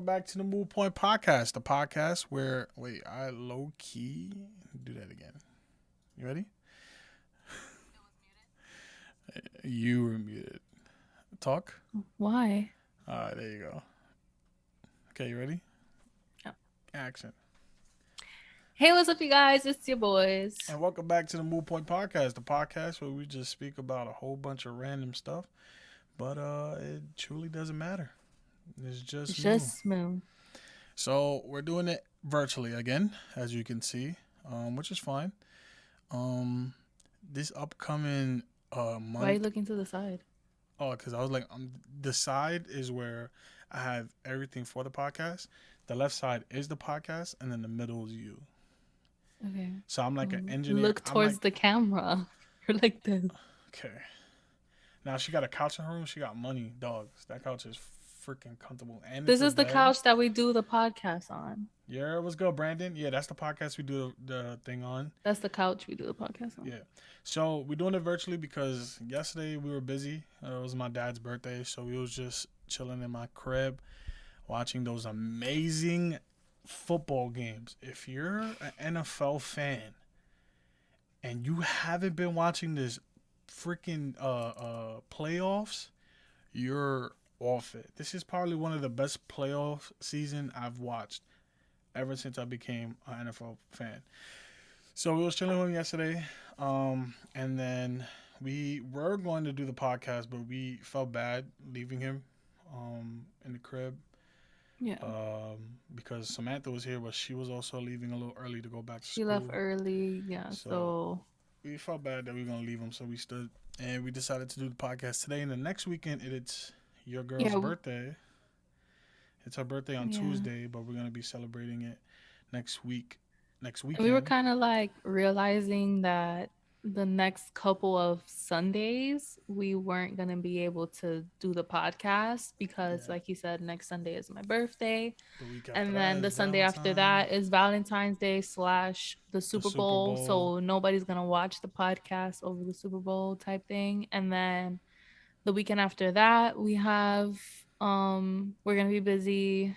welcome back to the Mood Point Podcast, the podcast where I low key do that again. You ready? You were muted. Talk. Why? All right, there you go. Okay, you ready? Yep. Action. Hey, what's up, you guys? It's your boys. And welcome back to the Mood Point Podcast, the podcast where we just speak about a whole bunch of random stuff, but it truly doesn't matter. It's just Moo. So we're doing it virtually again, as you can see, which is fine. This upcoming month. Why are you looking to the side? Oh, because I was like, the side is where I have everything for the podcast. The left side is the podcast, and then the middle is you. Okay. So I'm like an engineer. Look towards the camera. You're like this. Okay. Now she got a couch in her room. She got money, dogs. That couch is freaking comfortable. And this is the couch that we do the podcast on. Yeah, what's good, Brandon? Yeah, that's the podcast we do the thing on. That's the couch we do the podcast on. Yeah. So we're doing it virtually because yesterday we were busy. It was my dad's birthday, so we was just chilling in my crib, watching those amazing football games. If you're an NFL fan and you haven't been watching this freaking playoffs, you're off it. This is probably one of the best playoff season I've watched ever since I became an NFL fan. So we was chilling with him yesterday, and then we were going to do the podcast, but we felt bad leaving him in the crib. Yeah. Because Samantha was here, but she was also leaving a little early to go back to school. She left early, yeah. So we felt bad that we were gonna leave him, so we stood and we decided to do the podcast today. And the next weekend, it's your girl's birthday. It's her birthday on Tuesday, but we're gonna be celebrating it next weekend. We were kind of like realizing that the next couple of Sundays we weren't gonna be able to do the podcast because, like you said, next Sunday is my birthday, and then the Sunday after that is Valentine's Day / the Super Bowl. So nobody's gonna watch the podcast over the Super Bowl type thing. And then the weekend after that we have we're gonna be busy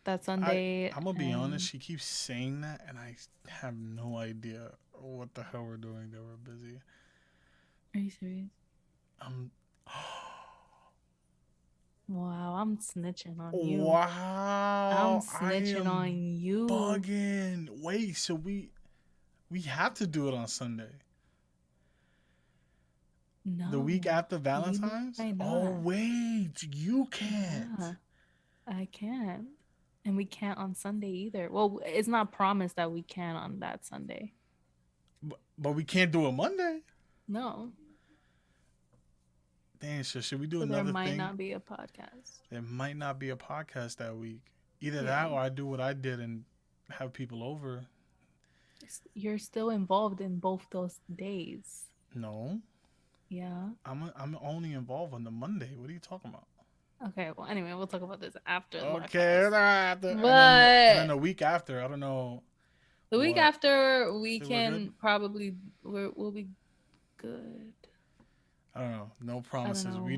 that Sunday. I'm gonna be honest, she keeps saying that and I have no idea what the hell we're doing that we're busy. Are you serious? Wow, I'm snitching on you. Wow. I'm snitching on you. Bugging. Wait, so we have to do it on Sunday. No. The week after Valentine's? Oh, wait. You can't. Yeah, I can't. And we can't on Sunday either. Well, it's not promised that we can on that Sunday. But we can't do it Monday. No. Damn, so should we do another thing? There might not be a podcast. There might not be a podcast that week. Either that or I do what I did and have people over. You're still involved in both those days. No. Yeah. I'm only involved on the Monday. What are you talking about? Okay, well, anyway, we'll talk about this after. Okay, after. But and then the week after, I don't know. The week after, we can probably we'll be good. I don't know. No promises. We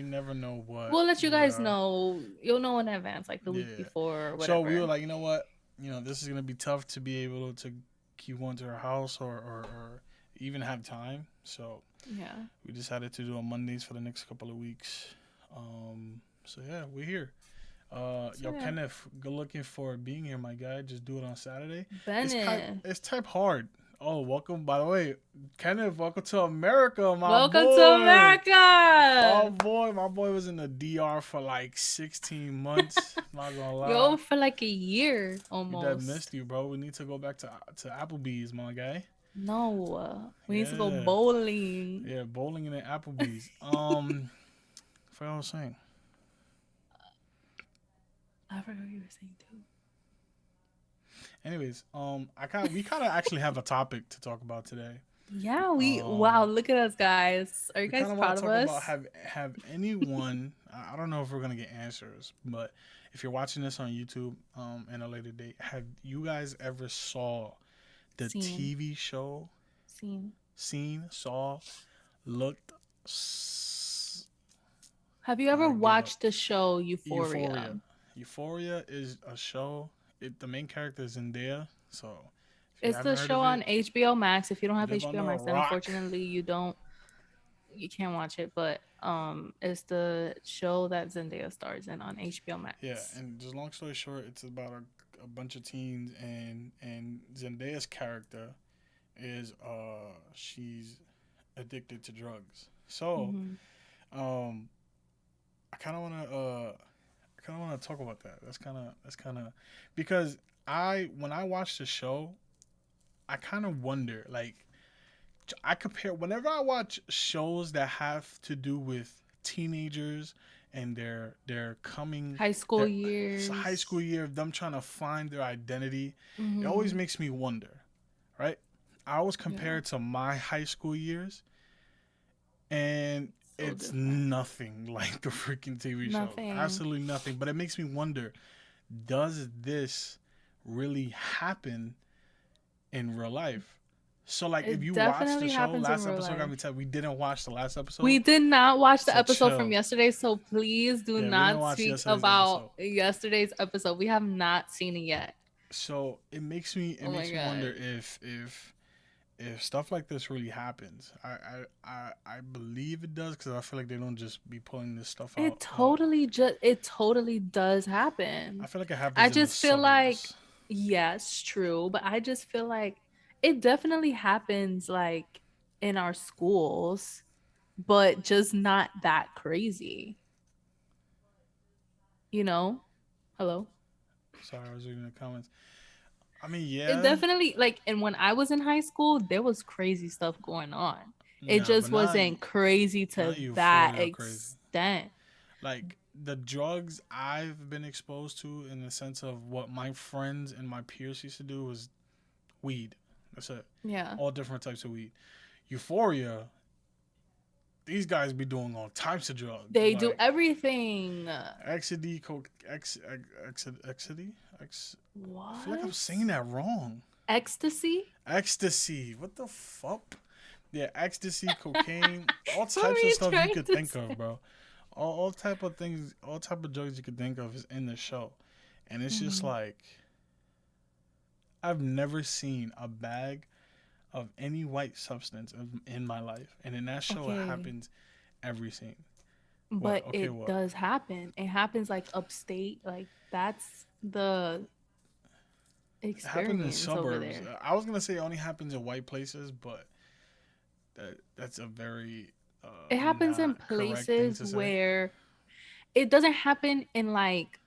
never know what. We'll let you guys know. You'll know in advance, like the week before or whatever. So we were like, you know what? This is gonna be tough to be able to keep going to her house or even have time. So we decided to do on Mondays for the next couple of weeks. So yeah, we're here. Kenneth, good looking for being here, my guy. Just do it on Saturday. Bennett. It's type hard. Oh, welcome. By the way, Kenneth, welcome to America, my boy. Welcome to America. My boy was in the DR for like 16 months. Not gonna lie. Yo, for like a year almost. That missed you, bro. We need to go back to Applebee's, my guy. No, we need to go bowling. Yeah, bowling in the Applebee's. I forgot what I was saying. I forgot what you were saying too. Anyways, we kind of actually have a topic to talk about today. Yeah, wow, look at us, guys. Are you guys proud of us? About have anyone? I don't know if we're gonna get answers, but if you're watching this on YouTube, in a later date, have you guys ever saw the TV show? Looked. Have you ever watched the show Euphoria? Euphoria is a show. The main character is Zendaya. So if you It's haven't the heard show of on it, HBO Max. If you don't have live HBO under a Max, then rock. unfortunately you can't watch it. But it's the show that Zendaya stars in on HBO Yeah, Max. and just long story short, it's about a bunch of teens, and Zendaya's character is she's addicted to drugs. So Mm-hmm. um I kind of want to talk about that. That's kind of because I when I watch the show, I kind of wonder like I compare whenever I watch shows that have to do with teenagers and their coming High school their high years. school year of them trying to find their identity, it always Mm-hmm. makes me wonder, right? I always compare Yeah, it to my high school years, and so it's different. nothing like the freaking TV show. Nothing. Absolutely nothing. But it makes me wonder, does this really happen in real life? So like if It you watch the definitely show, happens in last real episode got me life. tell we didn't watch the last We episode. did not watch the So episode from chill. yesterday, so please do Yeah, we didn't not watch speak yesterday's about episode. yesterday's episode. We have not seen it yet. So it Oh my makes me wonder god. if stuff like this really happens. I believe it does because I feel like they don't just be pulling this stuff out. It totally does happen. I feel like it I happens in the just feel like suburbs. yes, true, but I just feel like it definitely happens like in our schools, but just not that crazy. You know? Hello? Sorry, I was reading the comments. I mean, It yeah, definitely like and when I was in high school, there was crazy stuff going on. It nah, but just wasn't crazy to not that euphoria crazy. extent. Like the drugs I've been exposed to, in the sense of what my friends and my peers used to do, was weed. That's it. Yeah. All different types of weed. Euphoria, these guys be doing all types of drugs. They do Like everything. ecstasy, coke, ecstasy. I feel like I'm What? saying that wrong. Ecstasy? Ecstasy. What the fuck? Yeah, ecstasy, cocaine, all What were types of you stuff you trying could to think of, say? bro. All type of things, all type of drugs you could think of is in the show, and it's just Mhm. like I've never seen a bag of any white substance in my life, and in that show it Okay. happens every scene. What? But Okay, it what? does happen. It happens like upstate. Like that's the It happens in experience over suburbs. there. I was gonna say it only happens in white places, but that's a very It happens in not correct thing places to say. where it doesn't happen in like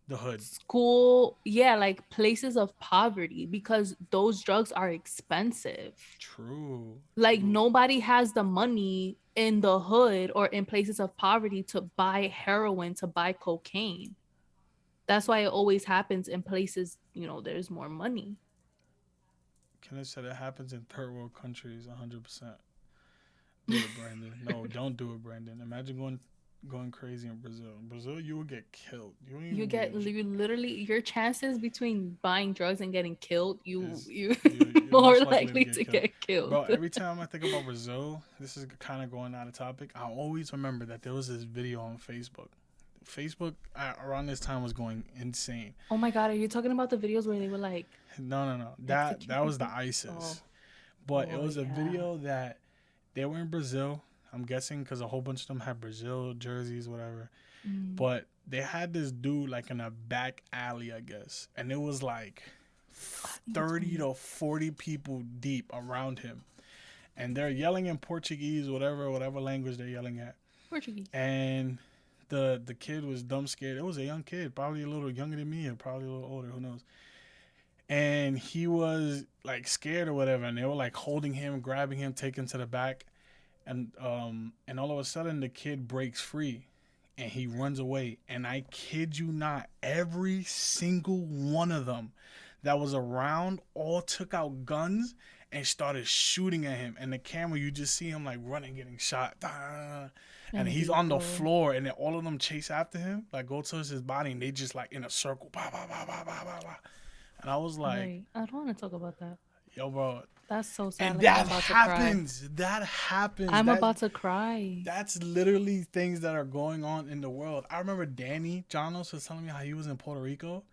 The hood. school, yeah, like places of poverty because those drugs are expensive. True. Like True. nobody has the money in the hood or in places of poverty to buy heroin, to buy cocaine. That's why it always happens in places, there's more money. Kenneth said it happens in third world countries 100%. Do it, Brandon. No, don't do it, Brandon. Imagine going crazy in Brazil. In Brazil, you will get killed. You won't even You literally your chances between buying drugs and getting killed, is you you're more most likely to likely get to killed. get killed. Bro, every time I think about Brazil, this is kind of going out of topic. I always remember that there was this video on Facebook. Facebook around this time was going insane. Oh my god, are you talking about the videos where they were like No. execute That was the people? ISIS, Oh, but it oh was a yeah. video that they were in Brazil. I'm guessing because a whole bunch of them had Brazil jerseys, whatever. Mm. But they had this dude like in a back alley, I guess, and it was like You told 30 me. to 40 people deep around him, and they're yelling in Portuguese, whatever language they're yelling at. Portuguese. And the kid was dumb scared. It was a young kid, probably a little younger than me, or probably a little older, who knows. And he was like scared or whatever, and they were like holding him, grabbing him, taking him to the back, and all of a sudden the kid breaks free and he runs away. And I kid you not, every single one of them that was around all took out guns and started shooting at him. And the camera, you just see him like running, getting shot. And he's on the floor, and then all of them chase after him, like go towards his body, and they just like in a circle. Bah, bah, bah, bah, bah, bah, bah. And I was like, Right. I don't want to talk about that. Yo, bro. That's so sad. And Like I'm that about to cry. happens. That happens. I'm about to cry. That's literally things that are going on in the world. I remember Danny Janos was telling me how he was in Puerto Rico,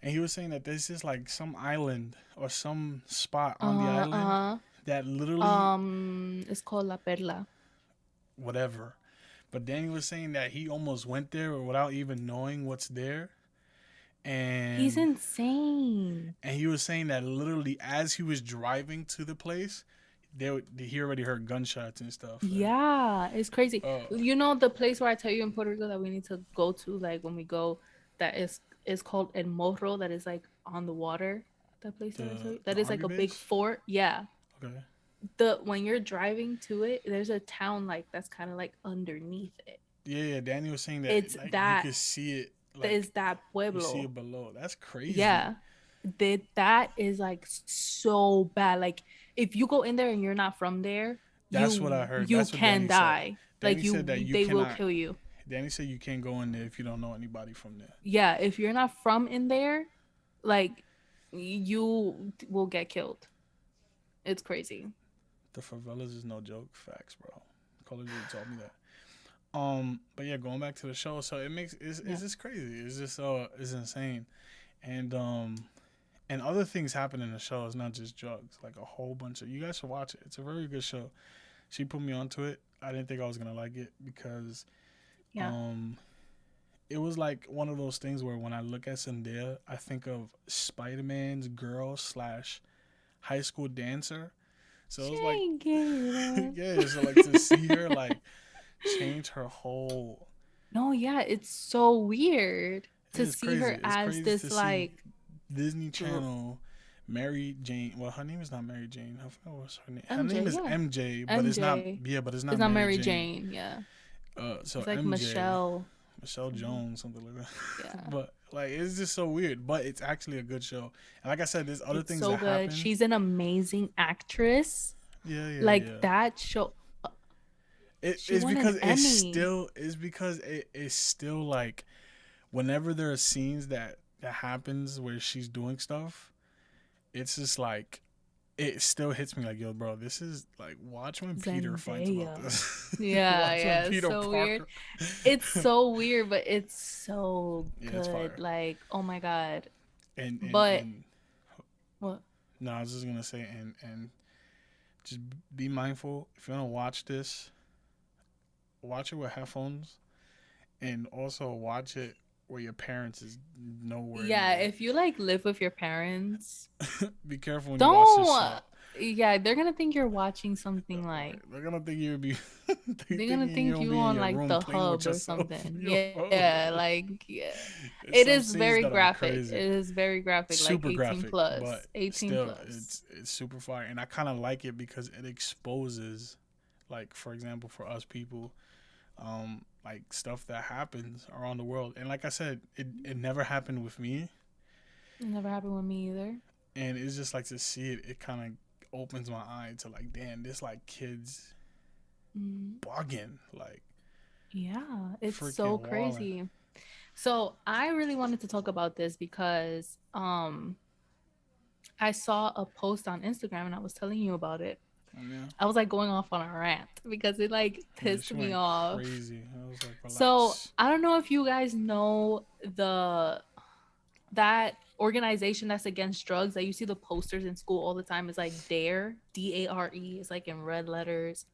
and he was saying that there's just like some island or some spot on the island Uh that literally it's called La Perla. whatever. But Danny was saying that he almost went there without even knowing what's there, He's and insane. he was saying that literally as he was driving to the place, he already heard gunshots and stuff. Yeah, it's crazy. Oh, You know the place where I tell you in Puerto Rico that we need to go to, like when we go, that is called El Morro, that is like on the water. That place that I tell you, the that is army like a big base. fort. Yeah, Okay. the when you're driving to it, there's a town like that's kind of like underneath it. Yeah, Danny was saying that It's like you that could see it, that like is that you see pueblo. it below. That's crazy. Yeah, that is like so bad. Like if you go in there and you're not from there, That's what I heard. you That's what can Danny said. die. Like Danny said that you they will cannot. kill you. Danny said you can't go in there if you don't know anybody from there. Yeah, if you're not from in there, like you will get killed. It's crazy. The favelas is no joke. Facts, bro. Color dude told me that. But yeah, going back to the show, so it's just crazy. It's just it's insane, and and other things happen in the show. It's not just drugs. Like a whole bunch of you guys should watch it. It's a very good show. She put me onto it. I didn't think I was gonna like it because Yeah. um it was like one of those things where when I look at Zendaya, I think of Spider Man's girl slash high school dancer. So it was like, yeah. So like to see her like change her whole. No, yeah, it's so weird It to is see crazy. her It's as crazy to this see like Disney Channel, Mary Jane. Well, her name is not Mary Jane. I forgot what's her name. Her MJ, name is yeah. MJ, but it's not. MJ. Yeah, but it's It's not not Mary Mary Jane. Jane, yeah. So It's like MJ, Michelle. Jones, something like that. Yeah. But like, it's just so weird. But it's actually a good show. And like I said, there's other It's things so that good. happen. She's an amazing actress. Yeah. Like that show. She It's won an because Emmy. it's still like whenever there are scenes that happens where she's doing stuff, it's just like it still hits me like, yo, bro, this is like watch when Peter finds about Zendaya. this. Yeah, Watch when yeah. It's Peter so weird. Parker. It's so weird, but it's so Yeah, it's good. fire. Like, oh my God. And But what? no, I was just gonna say and just be mindful if you're gonna watch this, watch it with headphones, and also watch it where your parents is nowhere Yeah, near. if you like live with your parents, Be careful when you watch this don't. show. Yeah, they're gonna think you're watching something like They're gonna think you'll be. they're gonna thinking think you'll you be in on your like room the playing with hub or yourself. something. Yo. Yeah, like yeah. There's It some is scenes very that are graphic. crazy. It is very graphic, Super like 18 graphic, plus. but 18 still, plus. it's super fire, and I kind of like it because it exposes, like for example, for us people, like stuff that happens around the world, and like I said, it never happened with me, It never happened with me either. and it's just like to see it. It kind of opens my eye to like, damn, this like kids bugging, like Yeah, it's so freaking wilding. crazy. So I really wanted to talk about this because I saw a post on Instagram and I was telling you about it. Yeah. I was like going off on a rant because it like Yeah, pissed she me went off. crazy. I was like, So relax. I don't know if you guys know that organization that's against drugs that you see the posters in school all the time is like DARE, DARE. It's like in red letters,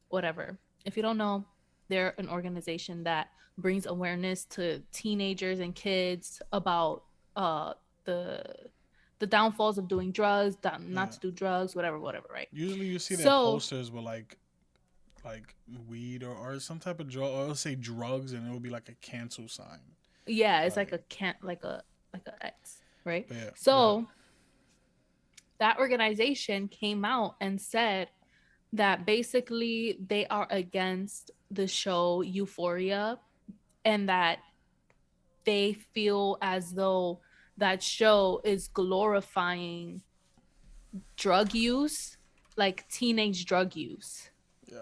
whatever. If you don't know, they're an organization that brings awareness to teenagers and kids about the the downfalls of doing drugs, not to do drugs, whatever, right? Usually you see their So posters with like weed or some type of drug, or it'll say drugs and it'll be like a cancel sign. yeah, it's like a like a X, right? Yeah, So that organization came out and said that basically they are against the show Euphoria and that they feel as though that show is glorifying drug use, like teenage drug use. yeah.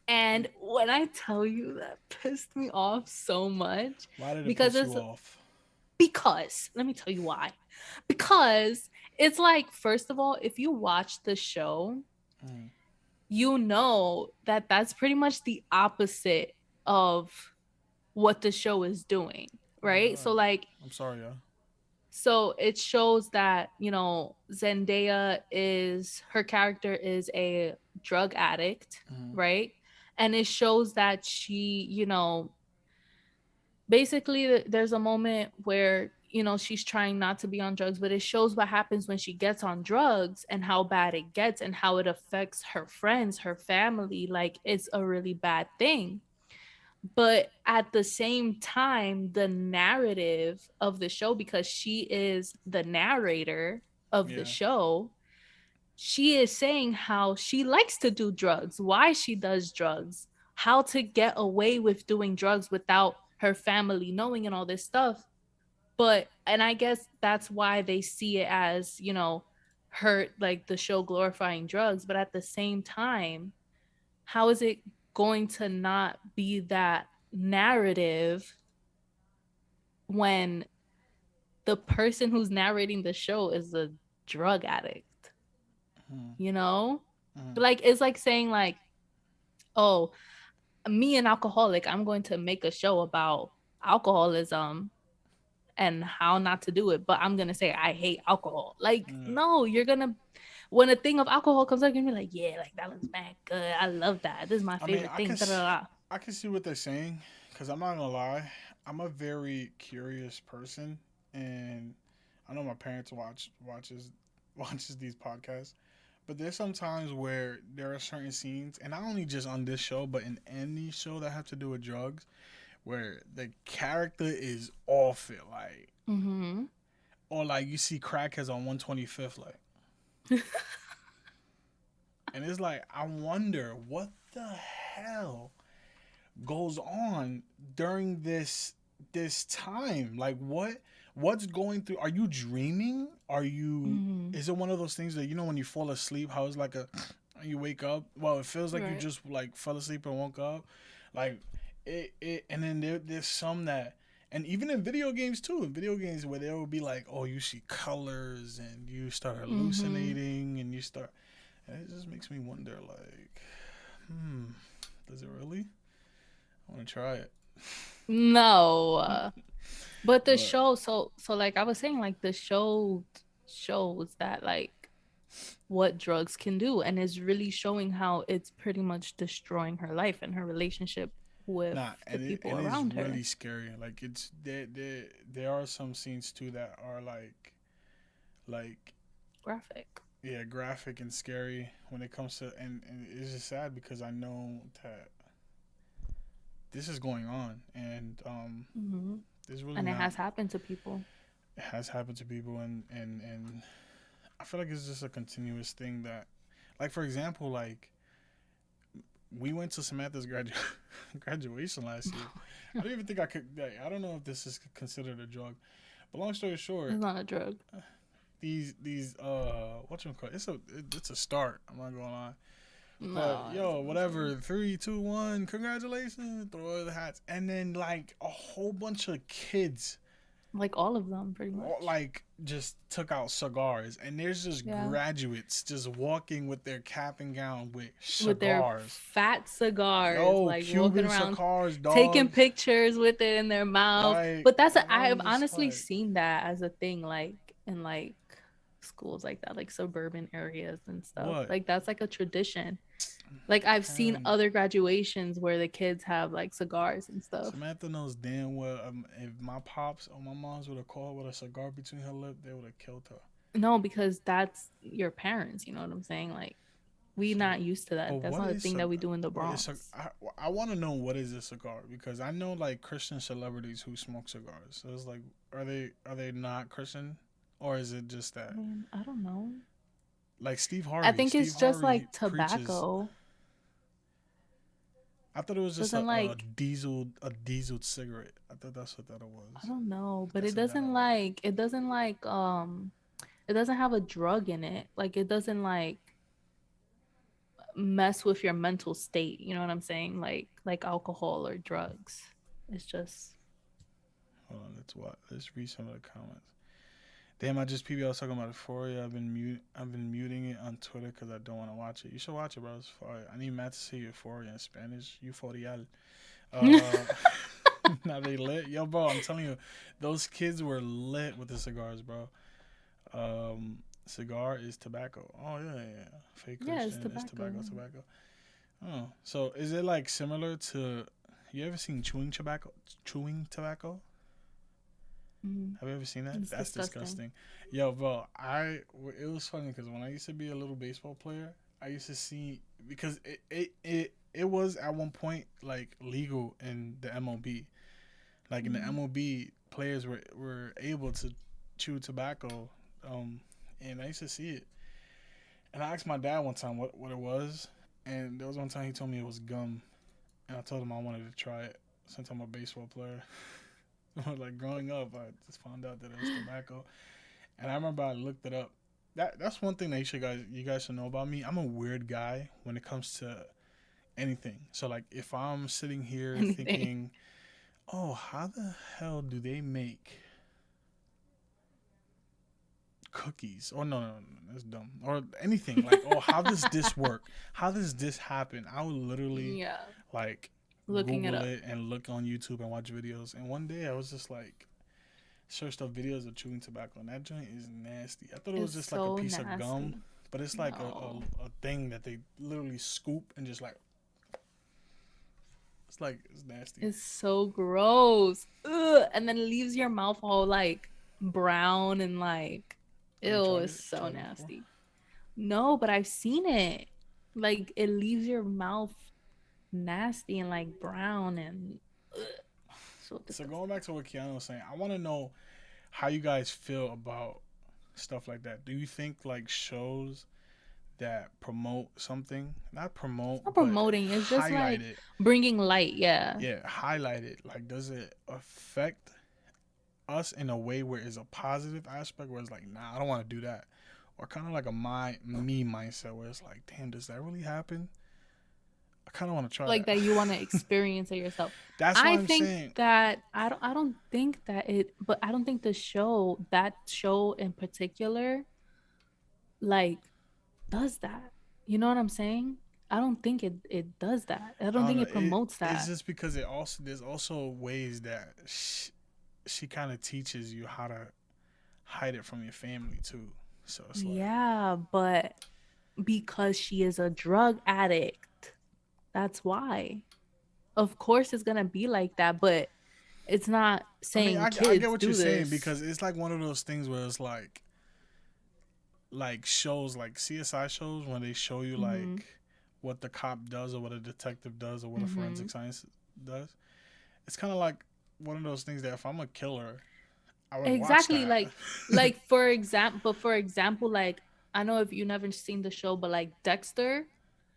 And when I tell you that pissed me off so much, Why did it because piss it's you off? because let me tell you why. Because it's like, first of all, if you watch the show, Mm. you know that that's pretty much the opposite of what the show is doing, Oh my right? So god. like, I'm sorry, yeah. so it shows that, you know, Zendaya is, her character is a drug addict, Mm. right? And it shows that she, you know, basically there's a moment where, you know, she's trying not to be on drugs, but it shows what happens when she gets on drugs and how bad it gets and how it affects her friends, her family. Like, it's a really bad thing. But at the same time, the narrative of the show, because she is the narrator of the Yeah. show, she is saying how she likes to do drugs, why she does drugs, how to get away with doing drugs without her family knowing, and all this stuff. But, and I guess that's why they see it as, you know, her, like, the show glorifying drugs. But at the same time, how is it going to not be that narrative when the person who's narrating the show is a drug addict, Mm. you know? Mm. Like, it's like saying, like, oh, me an alcoholic, I'm going to make a show about alcoholism and how not to do it, but I'm gonna say I hate alcohol. Like, Yeah. no, you're gonna, when a thing of alcohol comes up, you're gonna be like, yeah, like that looks bad good. I love that. This is my I mean, favorite thing. Da, da, da. I can see what they're saying, because I'm not gonna lie, I'm a very curious person, and I know my parents watches these podcasts, but there's some times where there are certain scenes, and not only just on this show, but in any show that have to do with drugs, where the character is off it, like, Mm-hmm. or like you see crackheads on 125th, like, and it's like I wonder what the hell goes on during this time. Like, what's going through? Are you dreaming? Are you, Mm-hmm. is it one of those things that, you know, when you fall asleep, how it's like a, you wake up, well, it feels like you Right. just like fell asleep and woke up, like, it and then there's some that, and even in video games too, in video games where there will be like, oh, you see colors and you start Mm-hmm. hallucinating and you start, and it just makes me wonder, like, does it really? I want to try it. No. But the But show, so like I was saying, like the show shows that, like, what drugs can do, and is really showing how it's pretty much destroying her life and her relationship with nah, the and people it is around her. really scary. Like, it's there are some scenes too that are like Graphic. yeah, graphic and scary when it comes to, and it's just sad because I know that this is going on, and Mm-hmm. there's really And it not, has happened to people. it has happened to people, and I feel like it's just a continuous thing that, like, for example, like, we went to Samantha's graduation last year. I don't even think I could. Like, I don't know if this is considered a drug, but long story short, It's not a drug. these what you call it? It's a start. I'm not gonna lie. But No, it's yo, whatever. insane. 3, 2, 1. Congratulations. Throw the hats, and then like a whole bunch of kids, Like all of them, pretty all, much. like, just took out cigars, and there's just Yeah. graduates just walking with their cap and gown with With their cigars. fat cigars, Yo, like walking Cuban around cigars, taking dog. pictures with it in their mouth. Like, But that's and a, I I've was just honestly like, seen that as a thing, like in like schools like that, like suburban areas and stuff. what? Like that's like a tradition. Like I've seen Man, other graduations where the kids have like cigars and stuff. Samantha knows damn well, if my pops or my mom's would have called with a cigar between her lips, they would have killed her. No, because that's your parents, you know what I'm saying? Like we So, not used to but that. That's what not a is thing that we do in the what is Bronx. I want to know what is a cigar, because I know like Christian celebrities who smoke cigars. So it's like, are they not Christian, or is it just I that, mean, I don't know. like Steve I Harvey? think Steve it's just Harvey like preaches. tobacco. I thought it was just Doesn't like, a diesel cigarette. I thought that's what that I was. don't know, but They said that a lot. it doesn't have a drug in it. Like it doesn't like mess with your mental state, you know what I'm saying? Like alcohol or drugs. It's just Hold on, let's read some of the comments. Damn, I just PB. I was talking about Euphoria. I've been muting it on Twitter because I don't want to watch it. You should watch it, bro. It's fire. I need Matt to say Euphoria in Spanish. Euphoria. Uh, now they lit, yo, bro. I'm telling you, those kids were lit with the cigars, bro. Cigar is tobacco. Oh yeah, yeah. Fake Yeah, it's Christian is tobacco. tobacco, tobacco. Oh, so is it like similar to? You ever seen chewing tobacco? Chewing tobacco? Mm, Have you ever seen that? it's That's disgusting. disgusting. Yo, bro, it was funny because when I used to be a little baseball player, I used to see because it was at one point like legal in the MLB. Like in the Mm. MLB, players were able to chew tobacco, um, and I used to see it. And I asked my dad one time what it was, and there was one time he told me it was gum, and I told him I wanted to try it since I'm a baseball player. Like growing up, I just found out that it was tobacco, and I remember I looked it up. That's one thing that you guys should know about me. I'm a weird guy when it comes to anything. So like if I'm sitting here Anything. thinking, oh, how the hell do they make cookies? Or no, that's dumb. Or anything like, oh, how does this work? How does this happen? I would literally Yeah, like looking it Google up it and look on YouTube and watch videos. And one day I was just like searched up videos of chewing tobacco, and that joint is nasty. I thought it was is just like a so piece of gum, nasty. but it's like No, a thing that they literally scoop and just like it's like it's nasty. it's so gross. Ugh. And then it leaves your mouth all like brown and like, Have you ew, tried it's it? so Tried it before? nasty. No, but I've seen it. Like it leaves your mouth nasty and like brown and ugh, so So disgusting. going back to what Keanu was saying, I want to know how you guys feel about stuff like that. Do you think like shows that promote something, not promote, It's not but promoting. It's just highlight like it? bringing light. Yeah. Yeah, highlight it. Like, does it affect us in a way where it's a positive aspect where it's like, nah, I don't want to do that, or kind of like a me mindset where it's like, damn, does that really happen? I kind of want to try Like that. that you want to experience it yourself. That's what I I'm think saying. that I don't think that it but I don't think that show in particular like does that. You know what I'm saying? I don't think it does that. I I don't don't think know. it promotes It's that. just because it also there's also ways that she kind of teaches you how to hide it from your family too. So it's like, Yeah, but because she is a drug addict. That's why. Of course it's going to be like that, but it's not I mean, saying I get kids what you're do saying this. because it's like one of those things where it's like shows like CSI shows when they show you Mhm. like what the cop does or what a detective does or what a forensic Mhm. science does. It's kind of like one of those things that if I'm a killer, I would watch Exactly, that. like for example, like I know if you never seen the show, but like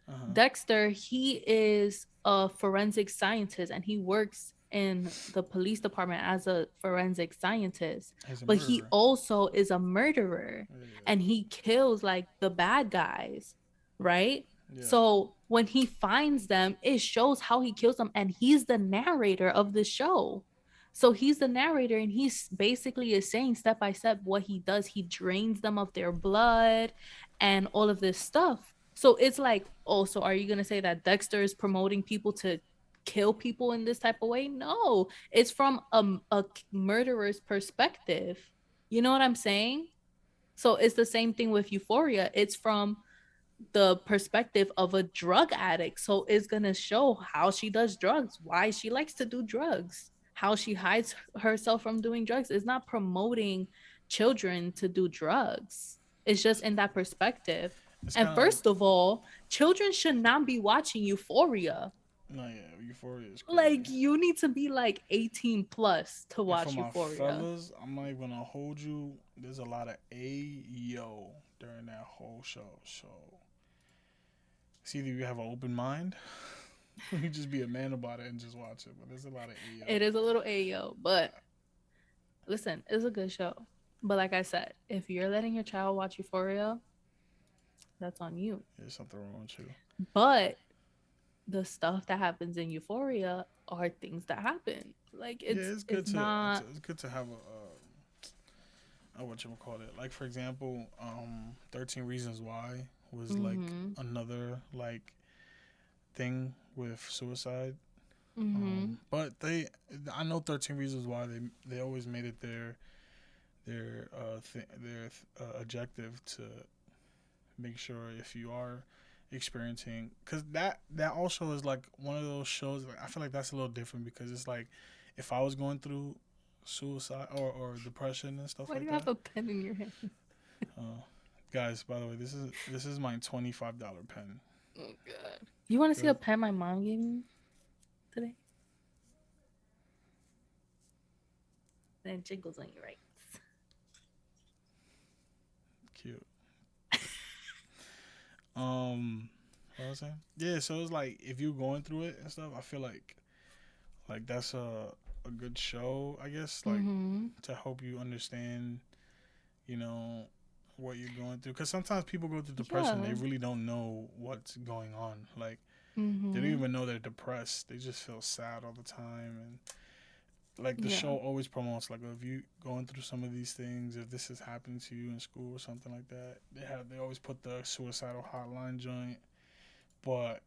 Uh-huh. Dexter, he is a forensic scientist and he works in the police department as a forensic scientist, He's a but he murderer. also is a murderer Yeah. and he kills like the bad guys, right? Yeah. So when he finds them, it shows how he kills them, and he's the narrator of the show. So he's the narrator, and he's basically is saying step by step what he does. He drains them of their blood and all of this stuff. So it's like, oh, so are you gonna say that Dexter is promoting people to kill people in this type of way? No, it's from a murderer's perspective. You know what I'm saying? So it's the same thing with Euphoria. It's from the perspective of a drug addict. So it's going to show how she does drugs, why she likes to do drugs, how she hides herself from doing drugs. It's not promoting children to do drugs. It's just in that perspective. It's And kind of like first of all, children should not be watching Euphoria. no, yeah. Euphoria is crazy. Like you need to be like 18 plus to And for watch my Euphoria. fellas, I'm not even gonna hold you. There's a lot of Ayo during that whole show. So it's either you have an open mind or you just be a man about it and just watch it. But there's a lot of Ayo. It is a little ayo, but listen, it's a good show. But like I said, if you're letting your child watch Euphoria, that's on you. There's something wrong with you. But the stuff that happens in Euphoria are things that happen. Like Yeah, it's not it's good to have what you call it? Like for example, 13 Reasons Why was like Mhm. another like thing with suicide. Mhm. I know 13 Reasons Why they always made it their objective to make sure if you are experiencing, because that also is like one of those shows. Like I feel like that's a little different because it's like if I was going through suicide or depression and stuff Why do like you have that. a pen in your hand? Uh, Guys, by the way, this is my $25 pen. Oh god. You want to see a Good, pen my mom gave me today? Then it jiggles on your right. cute. What was I saying? Yeah, so it's like if you're going through it and stuff, I feel like that's a good show, I guess, like Mhm. to help you understand, you know, what you're going through. Because sometimes people go through depression, they Yeah. really don't know what's going on. Like they don't Mhm. even know they're depressed. They just feel sad all the time, and like the Yeah. show always promotes like if you going through some of these things, if this is happening to you in school or something like that, they always put the suicidal hotline joint. But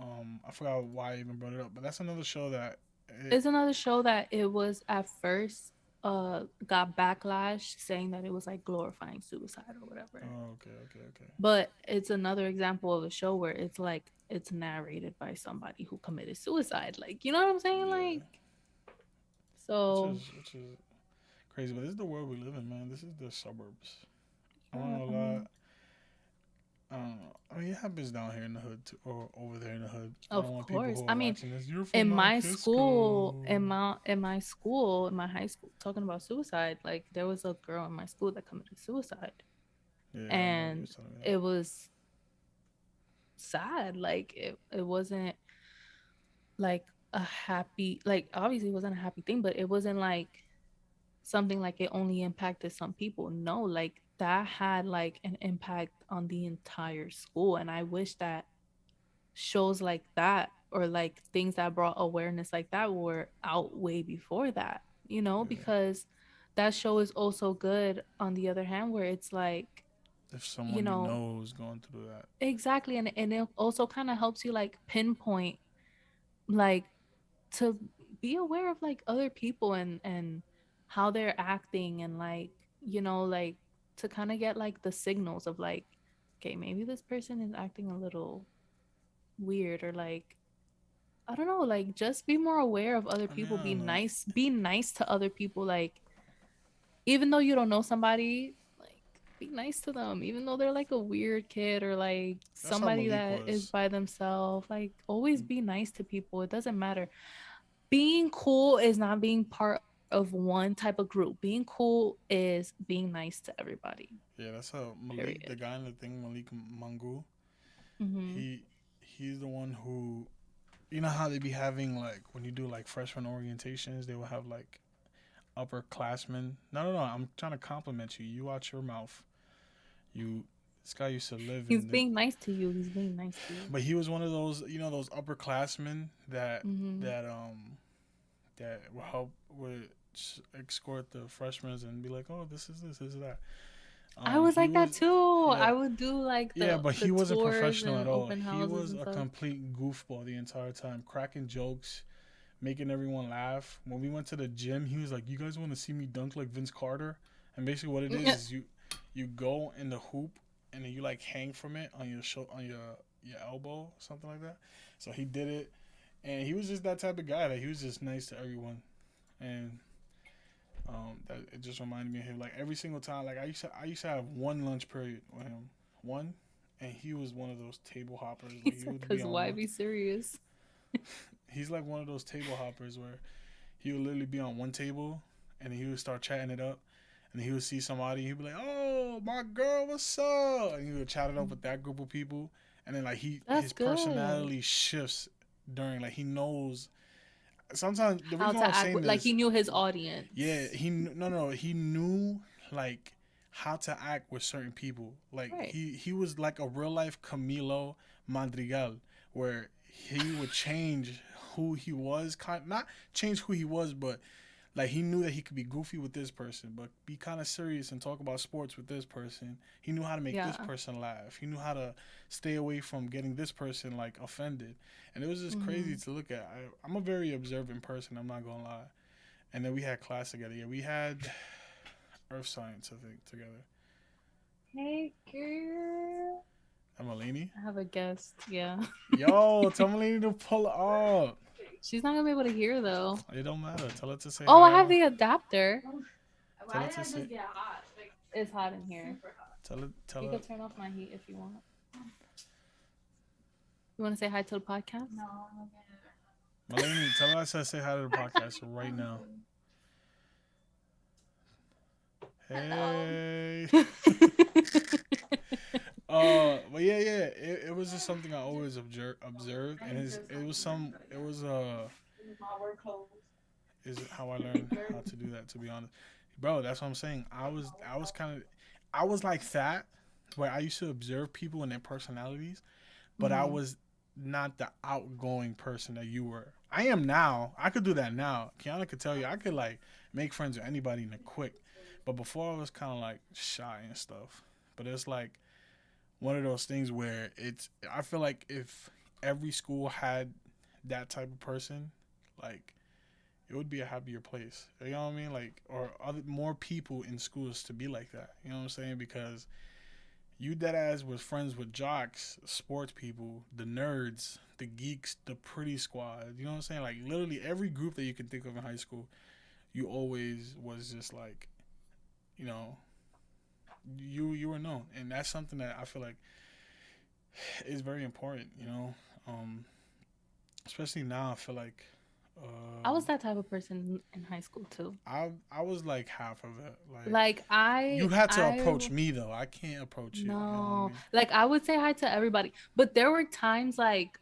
I forgot why I even brought it up, but that's another show that it. It's another show that it was at first got backlash saying that it was like glorifying suicide or whatever. Oh, okay, okay, okay. But it's another example of a show where it's like it's narrated by somebody who committed suicide. Like, you know what I'm saying? Yeah, Like, so which is crazy, but this is the world we live in, man. This is the suburbs. I yeah, don't know I a lot. mean, I don't know. I mean, it happens down here in the hood too, or over there in the hood. I don't of want people course. who I are mean, watching this. You're from in Mount my school, Kisco. in my high school, talking about suicide, like there was a girl in my school that committed suicide. Yeah, I remember you And was telling me that. it was sad. Like it wasn't like a happy, like obviously it wasn't a happy thing, but it wasn't like something like it only impacted some people. No, like that had like an impact on the entire school. And I wish that shows like that or like things that brought awareness like that were out way before that, Yeah, because that show is also good on the other hand where it's like, if you someone you know, know is going through that. exactly. And it also kind of helps you like pinpoint, like, to be aware of like other people and how they're acting and like, like to kind of get like the signals of like, okay, maybe this person is acting a little weird, or like, I don't know, like just be more aware of other I mean, people. I don't know. Be nice to other people. Like, even though you don't know somebody, like be nice to them, even though they're like a weird kid or like That's how somebody Malik that is was. by themselves. Like, always be nice to people. It doesn't matter. Being cool is not being part of one type of group. Being cool is being nice to everybody. Yeah, that's how Malik, Period. the guy in the thing, Malik Mangu. Mm-hmm. He's the one who, you know how they be having like when you do like freshman orientations, they will have like upperclassmen. No, no, no. I'm trying to compliment you. You watch your mouth. You, this guy used to live He's in the, being nice to you. He's being nice to you. but he was one of those, those upperclassmen Mm-hmm. that will help with escort the freshmen and be like, oh, this is that. I was He like that was, too. yeah, I would do like yeah, but the he wasn't tours professional at and all. open He houses was and a stuff. complete goofball the entire time, cracking jokes, making everyone laugh. When we went to the gym, he was like, "You guys want to see me dunk like Vince Carter?" And basically, what it is you go in the hoop and then you like hang from it on your on your elbow, something like that. So he did it, and he was just that type of guy. That he was just nice to everyone, and that it just reminded me of him. Like every single time, like I used to have one lunch period with him, one, and he was one of those table hoppers. He Like he said, would be "Cause on why one. be serious?" He's like one of those table hoppers where he would literally be on one table, and then he would start chatting it up, and then he would see somebody, he'd be like, "Oh, my girl, what's up?" And he would chat it up with that group of people, and then like That's his good. personality shifts during like he knows. Sometimes the How reason why to I'm act saying like this, he knew his yeah, audience. he knew like how to act with certain people. Like Right. he was like a real life Camilo Madrigal, where he would change who he was, not change who he was, but Like he knew that he could be goofy with this person, but be kind of serious and talk about sports with this person. He knew how to make this Yeah. person laugh. He knew how to stay away from getting this person like offended, and it was just crazy Mhm. to look at. I'm a very observant person. I'm not gonna lie. And then we had class together. Yeah, we had earth science, I think, together. Hey, girl. Emelini? I have a guest. Yeah. Yo, tell Melanie to pull up. She's not gonna be able to hear though. It don't matter. Tell her to say Oh, I hi. have the adapter. Tell Why her did to I say. just get hot? Like, it's hot in here. Tell her. Tell You her. can turn off my heat if you want. You want to say hi to the podcast? No. Melanie, tell her I said say hi to the podcast right now. Hey. But it was just something I always observed, and it was is how I learned how to do that. To be honest, bro, that's what I'm saying. I was like that, where I used to observe people and their personalities, but I Mhm. was not the outgoing person that you were. I am now. I could do that now. Kiana could tell you I could like make friends with anybody in a quick, but before I was kind of like shy and stuff. But it's like one of those things where it's. I feel like if every school had that type of person, like it would be a happier place. You know what I mean? Like, or other more people in schools to be like that. You know what I'm saying? Because you dead ass was friends with jocks, sports people, the nerds, the geeks, the pretty squad. You know what I'm saying? Like literally every group that you can think of in high school, you always was just like, you know, you were known, and that's something that I feel like is very important. Especially now. I feel like I was that type of person in high school too. I was like half of it. Like Like you I, had to I approach me though. I can't approach you. You know what I no, mean? like I would say hi to everybody, but there were times like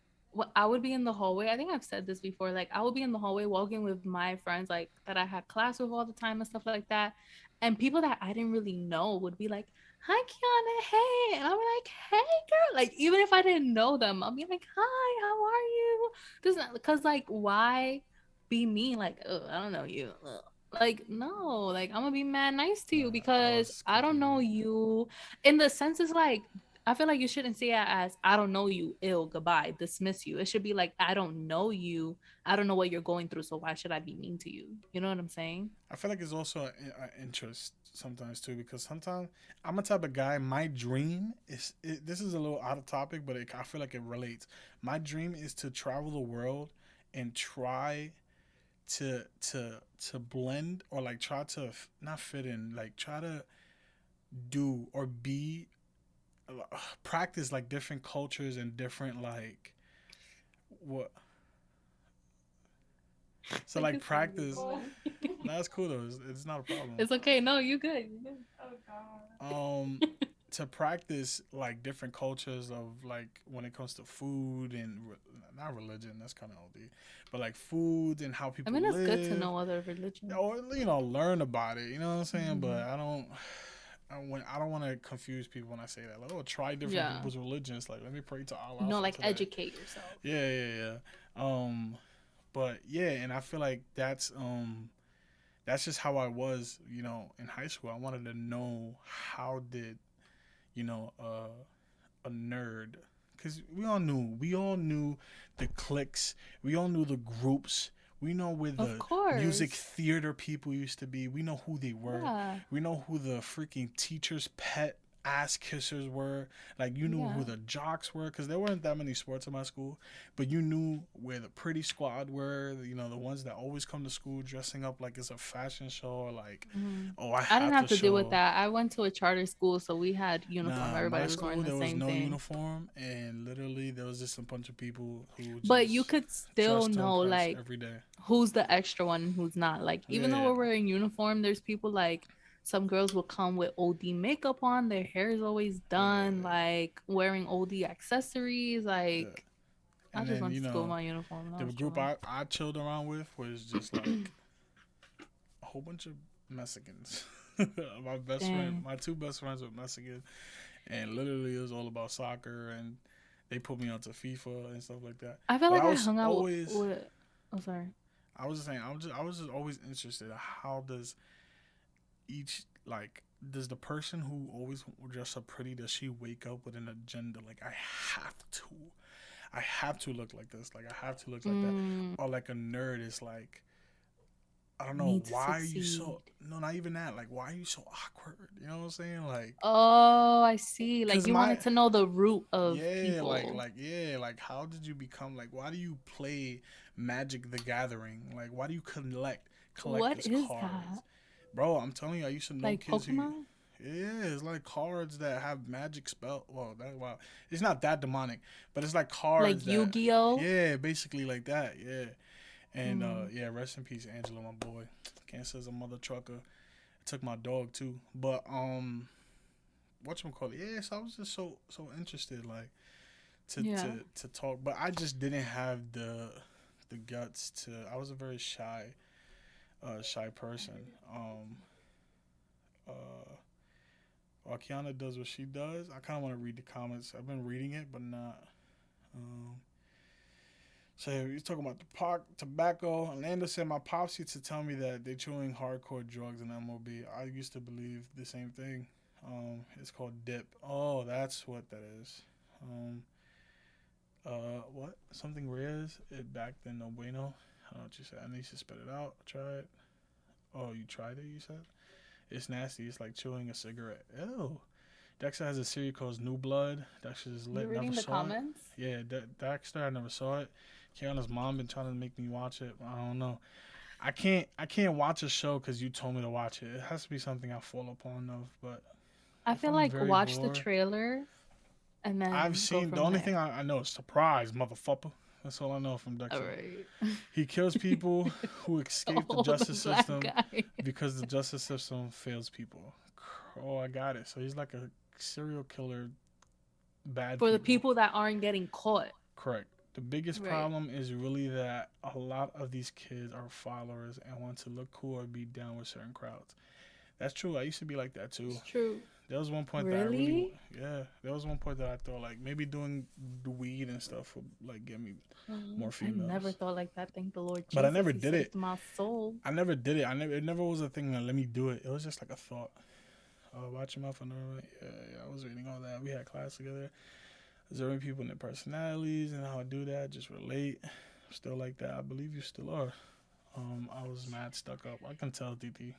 I would be in the hallway. I think I've said this before. Like I would be in the hallway walking with my friends, like that I had class with all the time and stuff like that, and people that I didn't really know would be like, "Hi, Kiana, hey," and I'm like, "Hey, girl." Like even if I didn't know them, I'll be like, "Hi, how are you?" This is because like why be mean? Like, oh, I don't know you. Ugh. Like no, like I'm gonna be mad nice to Nah, you I because was I don't know completely. you. In the sense, is like I feel like you shouldn't say it as I don't know you, ill, goodbye, dismiss you. It should be like I don't know you. I don't know what you're going through, so why should I be mean to you? You know what I'm saying? I feel like it's also an interest sometimes too, because sometimes I'm a type of guy. My dream is this is a little out of topic, but I feel like it relates. My dream is to travel the world and try to to blend, or like try to not fit in, like try to do or be practice like different cultures and different like what. So Like like it's funny. practice. No, that's cool though. It's not a problem. It's okay. No, you good. You good. Um, to practice like different cultures of like when it comes to food and not religion. That's kind of old, but like food and how I people mean, it's good to live, know other religions. or learn about it. You know what I'm saying? But Mm-hmm. I don't. I don't want to confuse people when I say that. Like, oh, try different Yeah. people's religions. Like, let me pray to Allah No, for like today. educate yourself. Yeah. But yeah, and I feel like that's just how I was, in high school. I wanted to know how did, a nerd, because we all knew the cliques, we all knew the groups, we know where Of the music course. theater people used to be, we know who they were, Yeah. we know who the freaking teachers' pet ass kissers were, like you knew Yeah. who the jocks were, because there weren't that many sports in my school, but you knew where the pretty squad were, the ones that always come to school dressing up like it's a fashion show, or like, Mhm. oh, I I didn't have have to to deal with show. that. I went to a charter school, so we had uniform. Nah, my Everybody was wearing school the there was same no thing. uniform, and literally there was just a bunch of people who But you just could still dressed to know impress like every day. who's the extra one and who's not. Like even though Yeah, we're wearing uniform, there's people like some girls will come with OD makeup on, their hair is always done, yeah, like wearing OD accessories. yeah. Like I And just then went to school in my uniform and I the was group chilling. I chilled around with was just like a whole bunch of Mexicans. Dang. My two best friends were Mexican, and literally it was all about soccer, and they put me onto FIFA and stuff like that. I feel But like I hung out always with oh sorry. I was just saying, I was just always interested. How does each like does the person who always dress up pretty, does she wake up with an agenda? Like I have to look like this. Like I have to look like that. Mm, Or like a nerd is like, I don't I know, need to why are you so, succeed. no, not even that. Like why are you so awkward? You know what I'm saying? Like, Oh, I see. Like cause you wanted my to know the root of yeah, people. yeah, like how did you become like? Why do you play Magic the Gathering? Like why do you collect What collectors is cards, that? bro? I'm telling you, I used to know Like kids who. Pokemon? Yeah, it's like cards that have magic spell. Well, that wow, it's not that demonic, but it's like cards Like that. Yu-Gi-Oh? Yeah, basically like that. Yeah, and Mm, yeah, rest in peace, Angela, my boy. Cancer's a mother trucker. It took my dog too, but whatchamacallit? Yeah, so I was just so interested, like yeah. to talk, but I just didn't have the guts to. I was a very shy person. Uh, while Kiana does what she does, I kind of want to read the comments. I've been reading it, but not. Um, so he's talking about the tobacco. Orlando said my pops used to tell me that they're chewing hardcore drugs in MOB. I used to believe the same thing. It's called dip. Oh, that's what that is. Um, what? Something Reyes? It back then, no bueno. I don't know what you said. I need to spit it out. Try it. Oh, you tried it, you said? It's nasty. It's like chewing a cigarette. Ew. Dexter has a series called New Blood. Dexter is You're lit. Never reading the saw it. comments? Yeah, Dexter, I never saw it. Kiana's mom been trying to make me watch it. I don't know. I can't watch a show because you told me to watch it. It has to be something I fall upon of. But I if feel I'm like very watch the bored, trailer and I've then go seen the from only thing there. I know is surprise, motherfucker. That's all I know from All Dexter. right. He kills people who escape the Oh, the justice black system guy. because the justice system fails people. Oh, I got it. So he's like a serial killer, bad For the people. people that aren't getting caught. Correct. The biggest Right. problem is really that a lot of these kids are followers and want to look cool or be down with certain crowds. That's true. I used to be like that too. It's true. There was one point that I really, Really? yeah. There was one point that I thought like maybe doing the weed and stuff would like get me more I never females, thought like that. Thank the Lord but I Jesus. never He did it. saved my soul. I never did it. It never was a thing that let me do it. It was just like a thought. Watch him out for Norway. Yeah, yeah. I was reading all that. We had class together. Observing people and their personalities and how I do that. Just relate. Still like that. I believe you still are. I was mad stuck up. I can tell, Titi.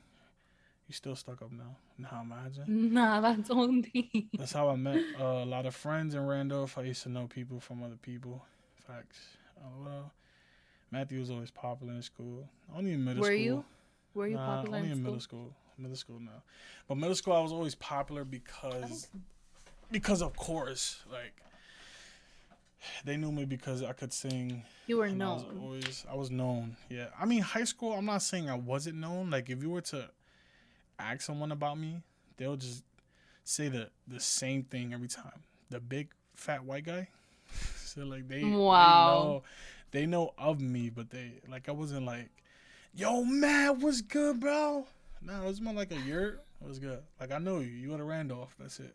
You still stuck up now. Now imagine. Nah, that's only. That's how I met a lot of friends in Randolph. I used to know people from other people. Facts. Oh well. Matthew was always popular in school. Only in middle Were school. you? Were you Nah, popular only in in middle school? school. Middle school now. But middle school I was always popular because of chorus. Like they knew me because I could sing You were and known. I was known. Yeah. I mean high school I'm not saying I wasn't known. Like if you were to ask someone about me, they'll just say the same thing every time. The big fat white guy. So like Wow. they know of me, but they like I wasn't like, yo man, what's good, bro? No, it was more like a yurt. It was good. Like I know you. You go to Randolph. That's it.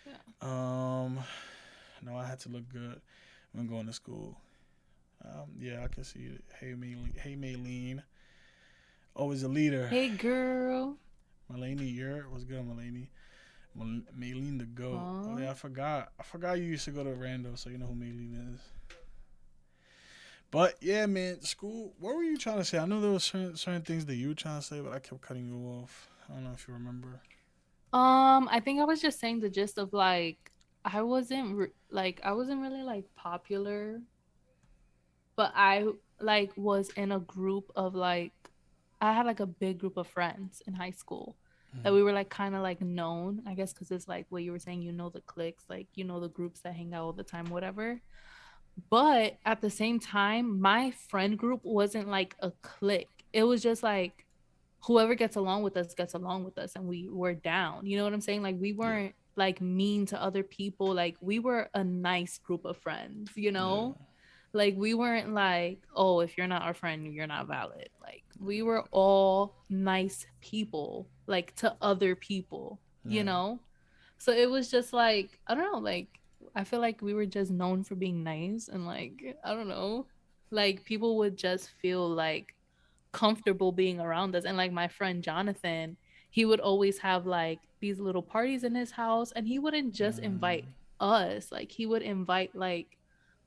Yeah. Um, no, I had to look good when going to school. Yeah, I can see it. Hey, Maylene. Always a leader. Hey, girl. Mulaney, yurt. What's good, Mulaney? Maylene the goat. Oh Huh? yeah, I forgot. I forgot you used to go to Randolph, so you know who Maylene is. But yeah, man, school. What were you trying to say? I know there were certain things that you were trying to say, but I kept cutting you off. I don't know if you remember. I think I was just saying the gist of like I wasn't really like popular, but I like was in a group of like I had like a big group of friends in high school that Mm-hmm. we were like kind of like known, I guess, because it's like what you were saying, the cliques, like the groups that hang out all the time, whatever. But at the same time, my friend group wasn't like a clique. It was just like whoever gets along with us gets along with us, and we were down. You know what I'm saying? Like we Yeah, weren't like mean to other people. Like we were a nice group of friends, yeah, like we weren't like, oh, if you're not our friend, you're not valid. Like we were yeah, all nice people, like to other people, you yeah, know? So it was just like, I don't know, like I feel like we were just known for being nice and like, I don't know. Like people would just feel like comfortable being around us. And like my friend Jonathan, he would always have like these little parties in his house, and he wouldn't just invite Mm, us, like he would invite like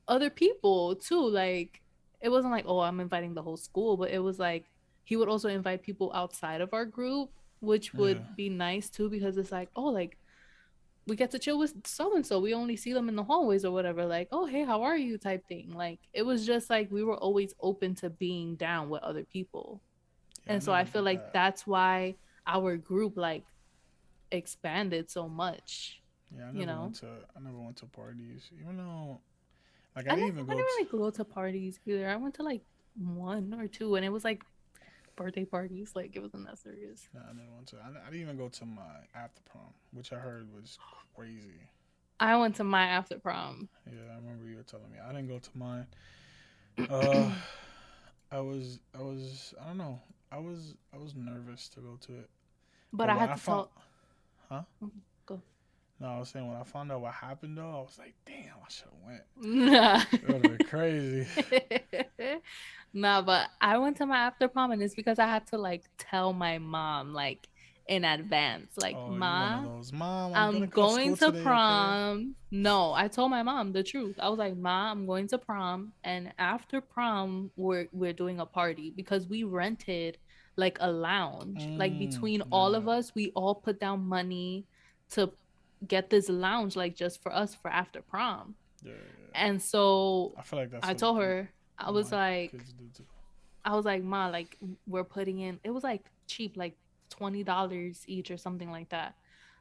other people too. Like it wasn't like, oh, I'm inviting the whole school, but it was like he would also invite people outside of our group, which yeah. would be nice too, because it's like, oh, like we get to chill with so and so. We only see them in the hallways or whatever. Like, oh, hey, how are you? Type thing. Like, it was just like we were always open to being down with other people. Yeah, I And so I never feel did like that. that's why our group like expanded so much, Yeah, you know? I never went to parties. Even though like I I didn't didn't, even I go didn't to really go to parties either. I went to like one or two, and it was like birthday parties. Like, it wasn't that serious. nah, I never went to I didn't even go to my after prom, which I heard was crazy. I went to my after prom. Yeah, I remember you were telling me. I didn't go to mine. Uh I don't know. I was nervous to go to it. But But I when had I to found tell. huh? Go. No, I was saying when I found out what happened though, I was like, damn, I should have went. Nah. It would have been crazy. Nah, but I went to my after prom, and it's because I had to like tell my mom like in advance, like, Oh, you one of Ma, those. Mom, I'm gonna I'm cut going school to today, okay? prom. No, I told my mom the truth. I was like, Ma, I'm going to prom, and after prom, we're doing a party, because we rented like a lounge. Like between all of Yeah. us, we all put down money to get this lounge, like just for us for after prom. Yeah, yeah. And so I feel like that's I what told her, I was my like, kids do too. Ma, like we're putting in, it was like cheap, like $20 each or something like that.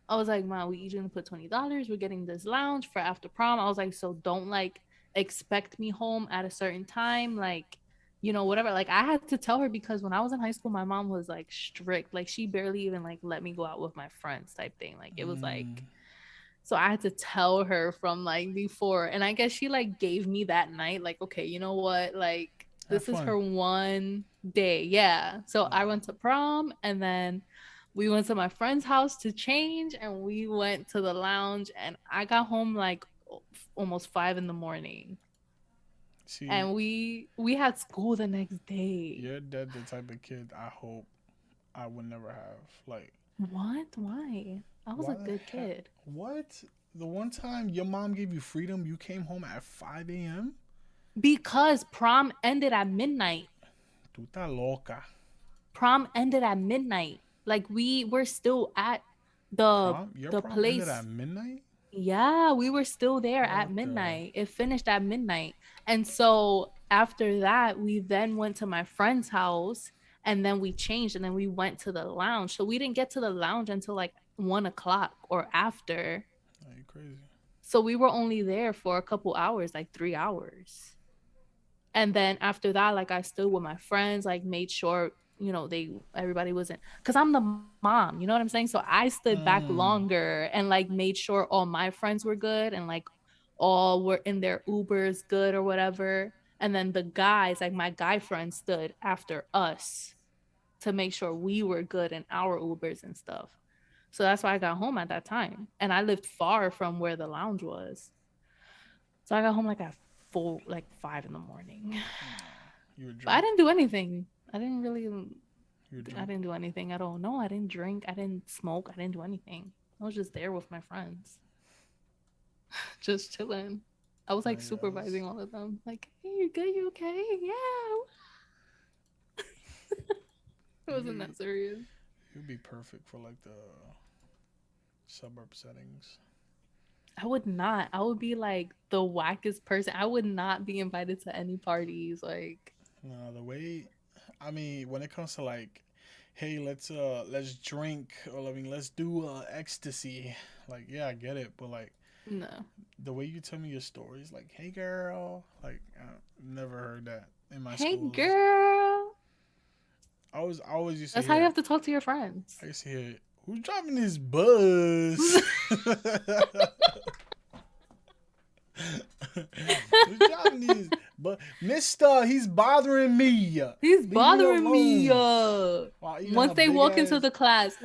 I was like, Ma, we each gonna put $20. We're getting this lounge for after prom. I was like, so don't like expect me home at a certain time, like, whatever. Like, I had to tell her, because when I was in high school, my mom was like strict. Like, she barely even like let me go out with my friends type thing. Like, it was like, Mm, so I had to tell her from like before. And I guess she like gave me that night, like, okay, you know what? Like, have this is fun. her one day. Yeah. So I Yeah. went to prom, and then we went to my friend's house to change, and we went to the lounge, and I got home like almost 5 in the morning. See, And we had school the next day. you're dead the type of kid I hope I would never have. Like, What? Why? I was why a the good heck? kid. What? The one time your mom gave you freedom, you came home at 5 a.m.? Because prom ended at midnight. Tú estás loca. Prom ended at midnight. Like, we were still at the Your the prom ended at place. midnight? Yeah, we were still there at What the? midnight. It finished at midnight. And so after that, we then went to my friend's house, and then we changed, and then we went to the lounge. So we didn't get to the lounge until like 1 o'clock or after. Are you crazy? So we were only there for a couple hours, like 3 hours. And then after that, like, I stood with my friends, like made sure, they everybody wasn't, because I'm the mom, you know what I'm saying? So I stood back Mm. longer and like made sure all my friends were good, and like all were in their Ubers good or whatever. And then the guys, like my guy friends, stood after us to make sure we were good in our Ubers and stuff. So that's why I got home at that time, and I lived far from where the lounge was. So I got home like at 5 in the morning. Nah. You were But I drunk? didn't do anything. I didn't really. You were I drunk? didn't do anything at all. No, I didn't drink. I didn't smoke. I didn't do anything. I was just there with my friends, just chilling. I was I like guess. supervising all of them. Like, hey, you good? You okay? Yeah. It You'd wasn't be, that serious. you'd be perfect for like the suburb settings. I would not. I would be like the wackest person. I would not be invited to any parties. Like, No, the way, I mean, when it comes to like, hey, let's drink, or I mean, let's do ecstasy. Like, yeah, I get it, but like no. the way you tell me your stories, like, hey, girl, like, I've never heard that in my Hey, schools. girl. I always used to That's how you hear, have to talk to your friends. I used to hear, who's driving this bus? Who's driving these? But Mister, he's bothering me. He's Leave me bothering me. alone. Wow, you know Once how they big walk into ass. the class,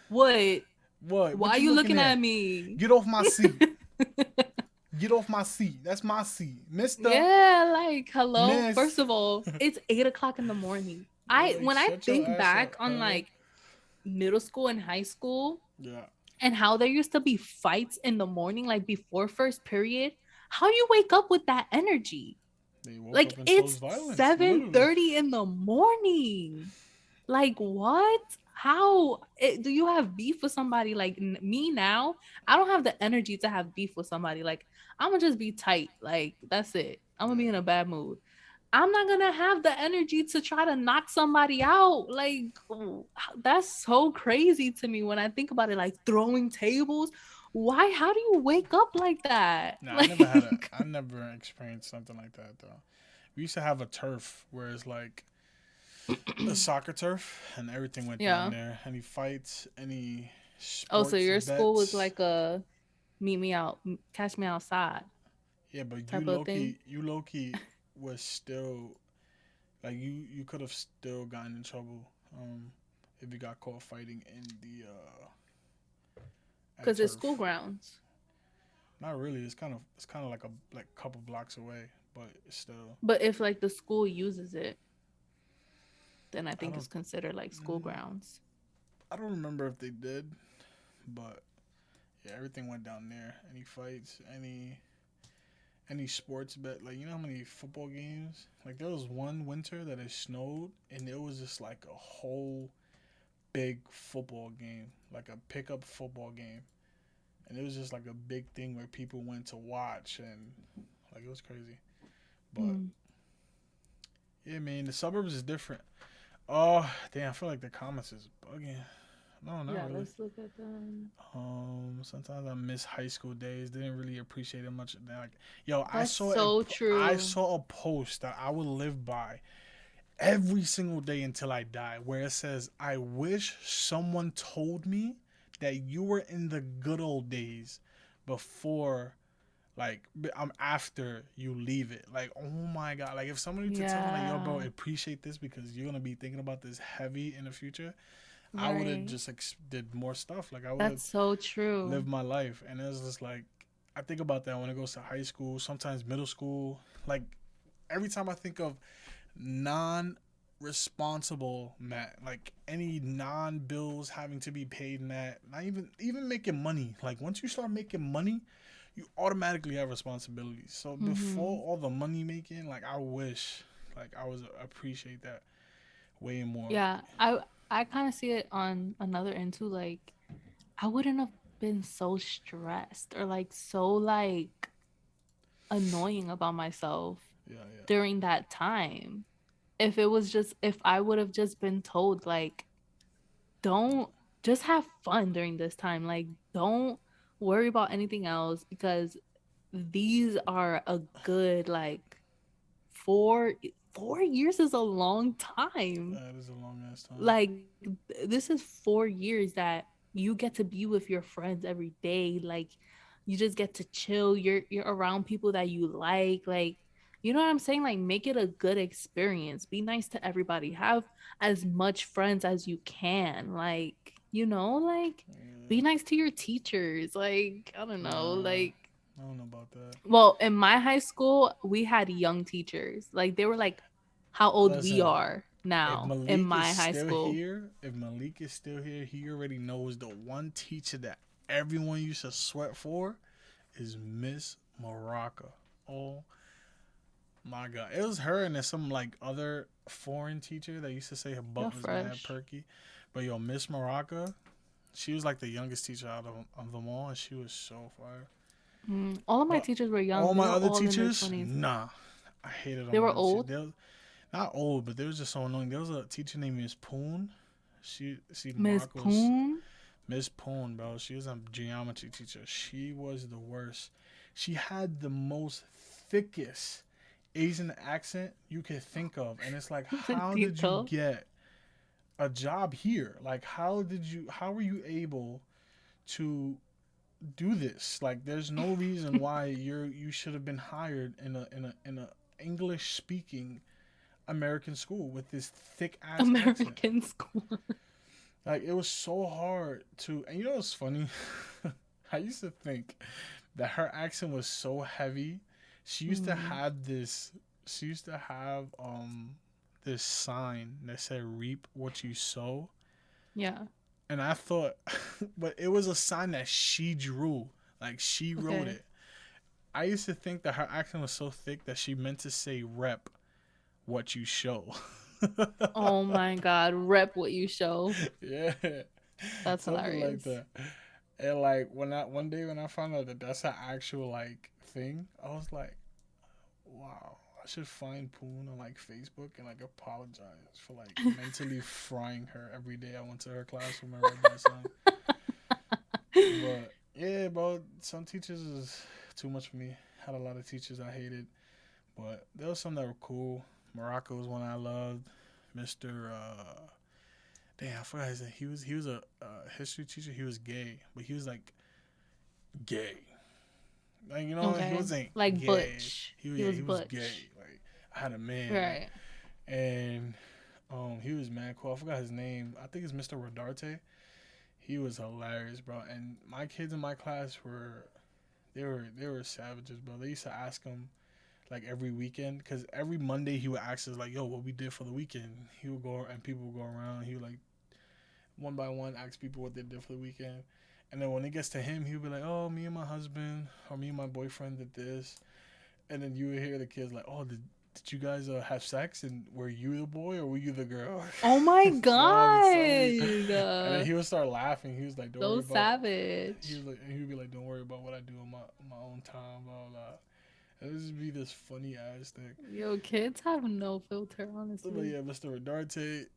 what? What? Why What are you you looking looking at at? me? Get off my seat. Get off my seat. That's my seat, Mister. Yeah, like hello. First Miss. of all, it's 8 o'clock in the morning. They're like, When I shut your think ass back up. on Hello. like middle school and high school Yeah. and how there used to be fights in the morning, like before first period, how you wake up with that energy? They woke Like up and chose it's violence, literally. 7:30 in the morning. Like what? How do you have beef with somebody like me now? I don't have the energy to have beef with somebody. Like I'm gonna just be tight. Like that's it. I'm gonna be in Yeah. a bad mood. I'm not gonna have the energy to try to knock somebody out. Like that's so crazy to me when I think about it. Like throwing tables. Why? How do you wake up like that? Nah, I never had a. Like I never experienced something like that though. We used to have a turf where it's like a soccer turf, and everything went down yeah. there. Any fights, any Oh, so sports your school was bets. like a meet me out, catch me outside Yeah, but type of thing. You Loki was still like you could have still gotten in trouble if you got caught fighting in the at Because it's school turf. grounds. Not really. It's kind of like a couple blocks away, but it's still. But if like the school uses it, then I I think don't. it's considered like school mm, grounds. I don't remember if they did, but yeah, everything went down there. Any fights, any sports bet, like you know how many football games? Like there was one winter that it snowed, and it was just like a whole big football game, like a pickup football game, and it was just like a big thing where people went to watch, and like it was crazy. But Mm. yeah, man, the suburbs is different. Oh damn, I feel like the comments is bugging. No, not Yeah, really. let's look at them. Sometimes I miss high school days. Didn't really appreciate it much. Like, yo, That's so I true. saw a post that I would live by every single day until I die, where it says, "I wish someone told me that you were in the good old days before." Like I'm after you leave it. Like, oh my god. Like if somebody to tell me like, yo, bro, Yeah, appreciate this because you're gonna be thinking about this heavy in the future. I would have right. just did more stuff. Like I would have That's so true. lived my life. And it's just like I think about that when it goes to high school, sometimes middle school. Like every time I think of non responsible Matt, like any non bills having to be paid Matt, not even making money. Like once you start making money, you automatically have responsibilities. So Mm-hmm. before all the money making, like I wish like I was appreciate that way more. Yeah, I kind of see it on another end too. Like I wouldn't have been so stressed or like so like annoying about myself Yeah, yeah. during that time. If it was just if I would have just been told like don't just have fun during this time. Like don't worry about anything else because these are a good like 4 4 years is a long time. That is a long ass time. Like this is 4 years that you get to be with your friends every day. Like you just get to chill. You're around people that you like you know what I'm saying? Like make it a good experience. Be nice to everybody. Have as much friends as you can. Like, like Yeah. be nice to your teachers. Like, I don't know. Nah, Like I don't know about that. well, in my high school, we had young teachers. Like they were like how old we Listen, are now in my high school. If Malik is still here, he already knows the one teacher that everyone used to sweat for is Miss Maraca. Oh my god. It was her and then some like other foreign teacher that used to say her You're butt was mad fresh. perky. But yo, Miss Maraca, she was like the youngest teacher of them all, and she was so fire. All of my But teachers were young. all They my were other all in their teachers, 20s. nah. I hated all They my were other teachers. old. They was not old, but they was just so annoying. There was a teacher named Miss Poon. She Miss Morocco's Poon. Miss Poon, bro. She was a geometry teacher. She was the worst. She had the most thickest Asian accent you could think of, and it's like, how did you Tito. get a job here? Like, how were you able to do this? Like, there's no reason why you should have been hired in a English speaking American school with this thick ass accent. American school. Like, it was so hard to, and you know what's funny? I used to think that her accent was so heavy. She used to Mm. have this. She used to have this sign that said "reap what you sow," Yeah. and I thought, but it was a sign that she drew, like she wrote Okay. it. I used to think that her accent was so thick that she meant to say "rep what you show." Oh my God. Rep what you show. Yeah, That's something like hilarious. that. And like when I one day when I found out that that's an actual like thing, I was like, wow, I should find Poon on like Facebook and like apologize for like mentally frying her every day I went to her classroom and read that song. But yeah, bro, some teachers is too much for me. Had a lot of teachers I hated, but there was some that were cool. Morocco was one I loved. Mister damn, I forgot his name. He was a history teacher. He was gay, but he was like gay. Like he Okay. wasn't Like gay. Butch. He He yeah, was he was gay. Butch. Like I had a man like, Right. and he was mad cool. I forgot his name. I think it's Mr. Rodarte. He was hilarious, bro. And my kids in my class were savages, bro. They used to ask him like every weekend because every Monday he would ask us like, "Yo, what we did for the weekend?" He would go and people would go around. He would like one by one ask people what they did for the weekend. And then when it gets to him, he would be like, "Oh, me and my husband or me and my boyfriend did this." And then you would hear the kids like, "Oh, did you guys have sex? And were you the boy or were you the girl?" Oh my So I'm telling you. God. And then he would start laughing. He was like, "Don't worry So about." He savage. was like, and he would be like, "Don't worry about what I do on my own time." Blah blah. Blah. And it would just be this funny ass thing. Yo, kids have no filter, But honestly. yeah, Mr. Rodarte.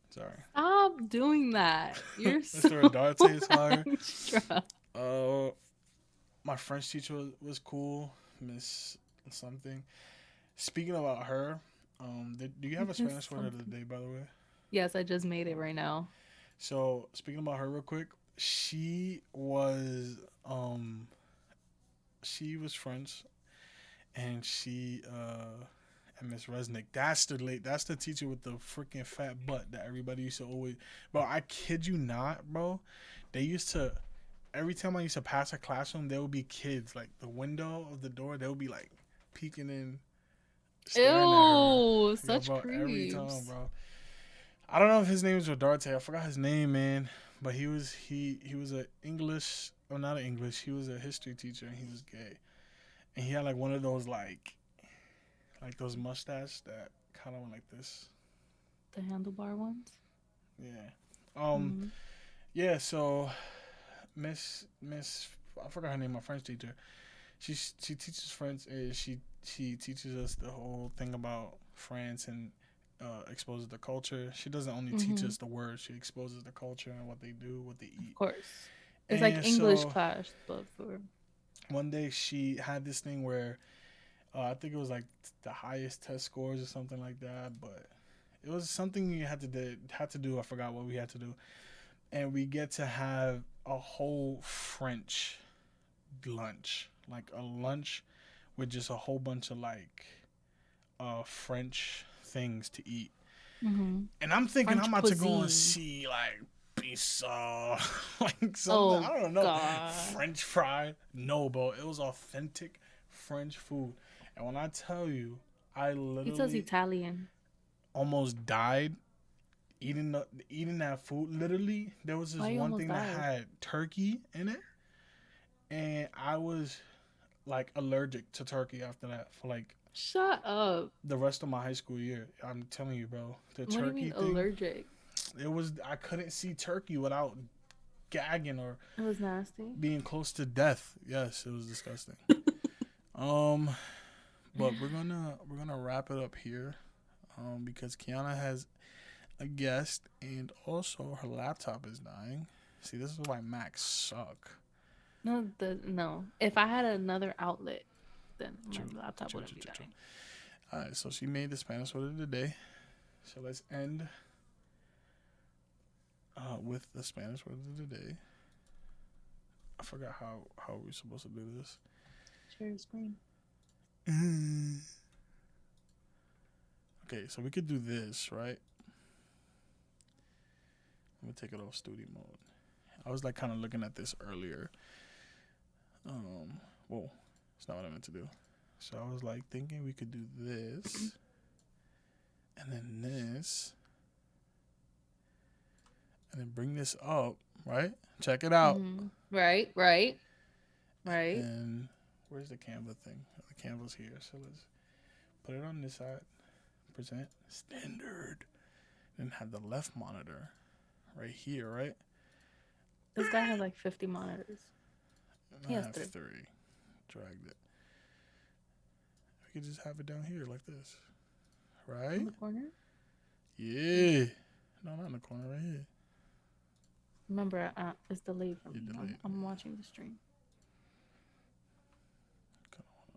Sorry. Stop doing that. You're so Mr. Rodarte is fire. extra. Uh, my French teacher was cool, Miss something. Speaking about her, do you have a Miss Spanish word of the something. day, by the way? Yes, I just made it right now. So speaking about her real quick, she was um she was French, and she and Miss Resnick. That's the teacher with the freaking fat butt that everybody used to always. Bro, I kid you not, bro. They used to every time I used to pass a classroom, there would be kids like the window of the door. They would be like peeking in, staring at her. Ew, Yo, such bro, every time, creeps. bro. I don't know if his name is Rodarte. I forgot his name, man. But he was a English or not an English. He was a history teacher and he was gay. And he had like one of those like those mustache that kind of went like this. The handlebar ones. Yeah. Um. Mm. Yeah. So Miss I forgot her name. My French teacher. She teaches French. She teaches us the whole thing about France and exposes the culture. She doesn't only teach Mhm. us the words. She exposes the culture and what they do, what they Of eat. course. It's like And English so class, but for one day she had this thing where I think it was like the highest test scores or something like that, but it was something you had to do. I forgot what we had to do, and we get to have a whole French lunch, like a lunch with just a whole bunch of like French things to eat. mhm. And I'm thinking I'm French about to go and cuisine. see like pizza, like something Oh I don't know, God. French fry. No, bro, it was authentic French food. And when I tell you, I Pizza's literally Italian. almost died eating that food. Literally, there was this Why you one almost thing that died? had turkey in it, and I was like allergic to turkey after that for like Shut up. the rest of my high school year. I'm telling you, bro, the What do you turkey mean thing. allergic? It was I couldn't see turkey without gagging or It was nasty. being close to death. Yes, it was disgusting. Um, but we're gonna wrap it up here. Because Kiana has a guest and also her laptop is dying. See, this is why Macs suck. No. If I had another outlet, then my True, laptop true, wouldn't true, be true, true. dying. All right, so she made the Spanish word of the day. So let's end with the Spanish word of the day. I forgot how we're supposed to do this. Share your screen. Okay, so we could do this, right? Let me take it off studio mode. I was like kind of looking at this earlier. Whoa, it's not what I meant to do. So I was like thinking we could do this, and then this, and then bring this up, right? Check it out. Right. And where's the Canva thing? The Canva's here. So let's put it on this side. Present standard. Then have the left monitor right here, right? This guy has like 50 monitors. He has 3. Dragged it. We could just have it down here like this. Right? In the corner? Yeah. No, not in the corner, right here. Remember, it's delayed from me. Delayed. I'm watching the stream.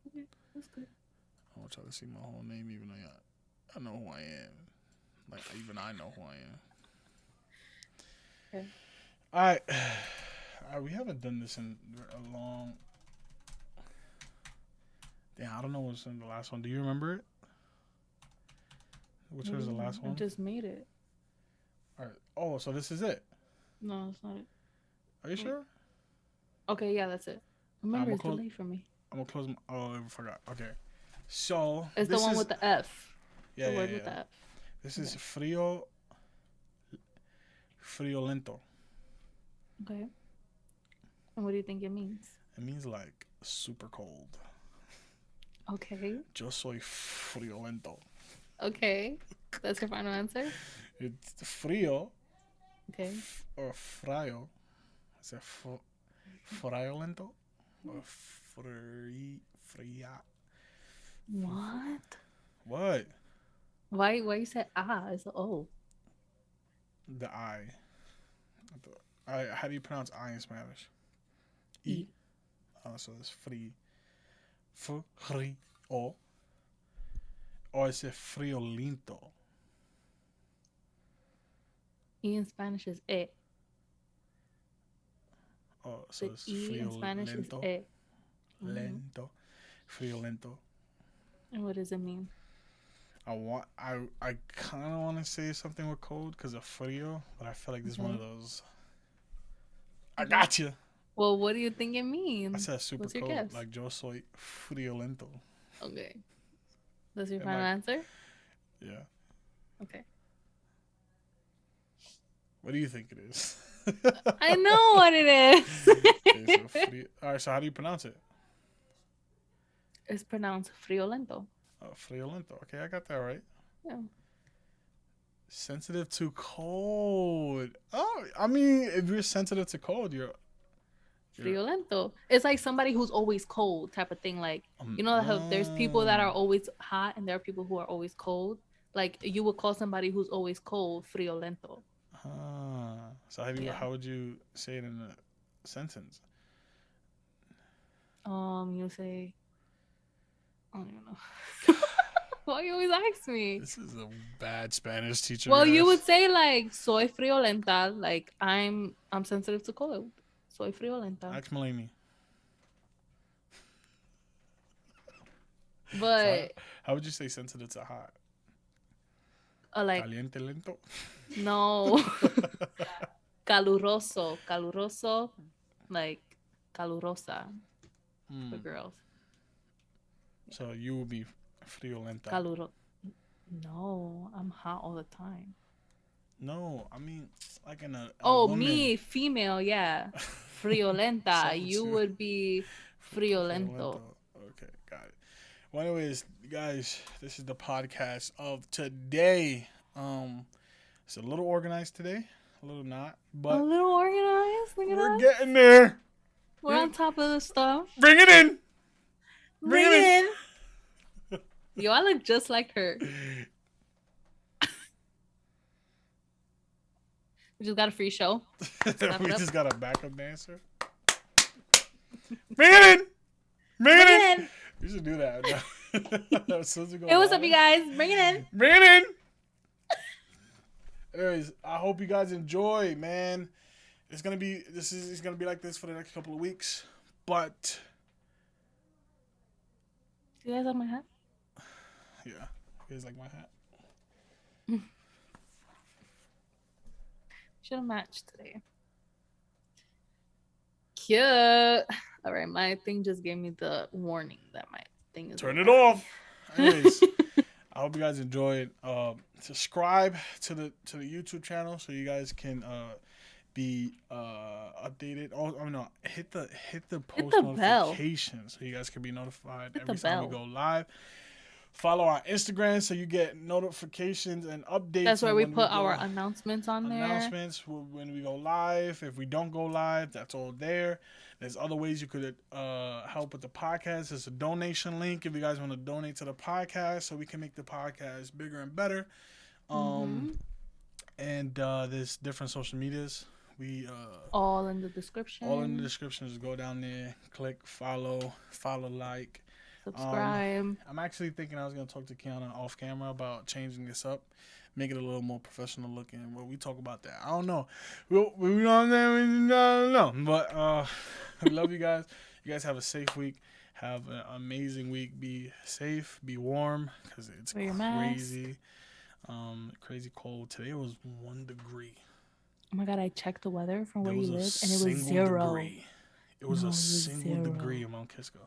Okay, that's good. I want y'all to see my whole name, even though I know who I am. Like, even I know who I am. Okay. All right. We haven't done this in a long... Damn, I don't know what's in the last one. Do you remember it? Which was the last one? I just made it. All right. Oh, so this is it? No, it's not it. Are you sure? Okay, yeah, that's it. Remember, it's delayed for me. I'm going to close my... Oh, I forgot. Okay. So... It's the one with the F. Yeah, the word with the F. This is friolento. Okay. And what do you think it means? It means like super cold. Okay. Yo soy friolento. Okay. That's your final answer? It's frío. Okay. Or frío. Is it friolento? Or fría? What? What? Why you said it's O? The I. How do you pronounce I in Spanish? E. Oh, so it's frío. Frío. Or is it friolento? E in Spanish is E. Oh, so the it's E in Spanish is E. Lento. Friolento. And what does it mean? I kind of want to say something with cold because of frío, but I feel like this is one of those. I got you. Well, what do you think it means? I said super What's your cold, guess? like yo soy friolento. Okay. That's your final answer? Yeah. Okay. What do you think it is? I know what it is. Okay, all right, so how do you pronounce it? It's pronounced friolento. Oh, friolento. Okay, I got that right. Yeah. Sensitive to cold. Oh, I mean, if you're sensitive to cold, you're friolento. It's like somebody who's always cold type of thing. Like, you know how there's people that are always hot and there are people who are always cold. Like, you would call somebody who's always cold friolento. So how would you say it in a sentence? You say, I don't even know. Why you always ask me? This is a bad Spanish teacher. Well, you would say like soy friolenta, like I'm sensitive to cold. Soy friolenta. Ask Mulaney. But so how would you say sensitive to hot? Like caliente lento? No. Caluroso, like calurosa for girls. So you would be friolenta. No, I'm hot all the time. No, I mean like in a woman. Me, female, yeah. Friolenta. You would be friolento. Okay, got it. Well, anyways, guys, this is the podcast of today. It's a little organized today, a little not, but a little organized. Look at we're us. getting there. We're on top of the stuff. Bring it in. Bring it in. Yo, I look just like her. We just got a free show. We just got a backup dancer. Bring it in. Bring it in. We should do that. Hey, what's up, you guys? Bring it in. Bring it in. Anyways, I hope you guys enjoy, man. It's gonna be like this for the next couple of weeks, but do you guys like my hat? Yeah, you guys like my hat. Should have matched today. Cute. All right, my thing just gave me the warning that my thing is. Turn it off. Anyways, I hope you guys enjoyed. Subscribe to the YouTube channel so you guys can be updated. Oh no, hit the post notifications so you guys can be notified every time we go live. Follow our Instagram so you get notifications and updates. That's where we put our announcements on there. Announcements when we go live. If we don't go live, that's all there. There's other ways you could help with the podcast. There's a donation link if you guys want to donate to the podcast so we can make the podcast bigger and better. And there's different social medias. We all in the description. All in the description. Just go down there, click follow, like. Subscribe. I'm actually thinking I was going to talk to Kiana off camera about changing this up, make it a little more professional looking. Well, we talk about that. I don't know. We don't know. But we love you guys. You guys have a safe week. Have an amazing week. Be safe. Be warm because it's crazy. Crazy cold. Today it was 1 degree. Oh my God, I checked the weather from where you live and it was 0 degree. It was a single degree in Mount Kisco.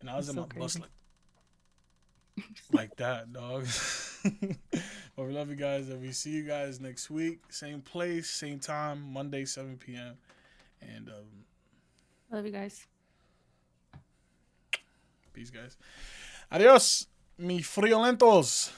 And I was in my bus like that, dog. But we love you guys. And we see you guys next week. Same place, same time, Monday, 7 p.m. And love you guys. Peace, guys. Adios, mi friolentos.